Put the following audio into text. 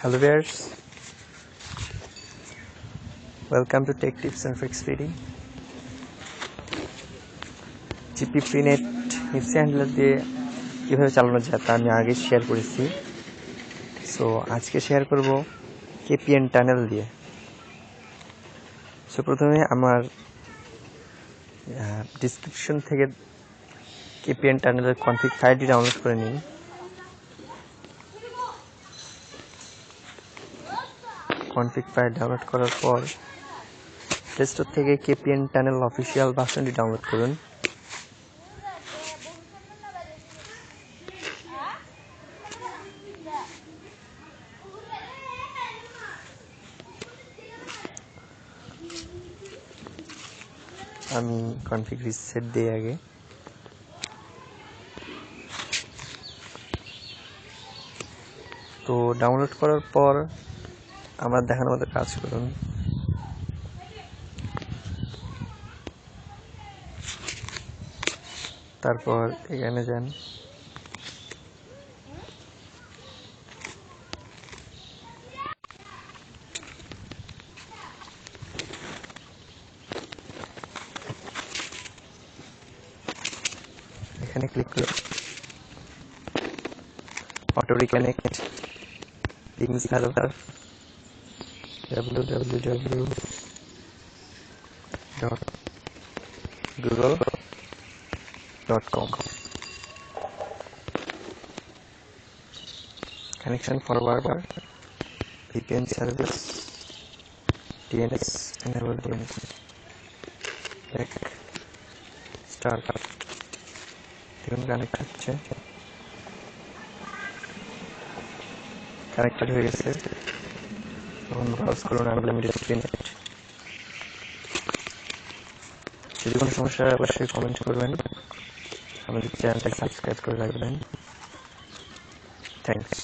Hello viewers, welcome to Tech Tips and Tricks Feeding. GPPNet mixie handler দিয়ে কীভাবে চালানো যায় তা আমি আগে শেয়ার করেছি। সো আজকে শেয়ার করব KPN টানেল দিয়ে। সো প্রথমে আমার ডিসক্রিপশন থেকে KPN টানেলের কনফিগ ফাইলটি ডাউনলোড করে নিন। কনফিগ ফাইল ডাউনলোড করার পর প্লে স্টোর থেকে KPN টানেল অফিসিয়াল ভার্সনটি ডাউনলোড করুন। আমি কনফিগ রিসেট দিই আগে। তো ডাউনলোড করার পর আমার দেখানোর মতো কাজ করুন। তারপর এখানে যান, এখানে ক্লিক করুন auto reconnect link server www.google.com connection forwarder VPN service DNS enable DNS back start দেখুন কানেক্ট হচ্ছে, কানেক্টেড হয়ে গেছে। তখন ব্রাউজ করুন আনলিমিটেড নেট। যদি কোনো সমস্যা হয় অবশ্যই কমেন্ট করবেন, আমাদের চ্যানেলটি সাবস্ক্রাইব করে রাখবেন। থ্যাংকস।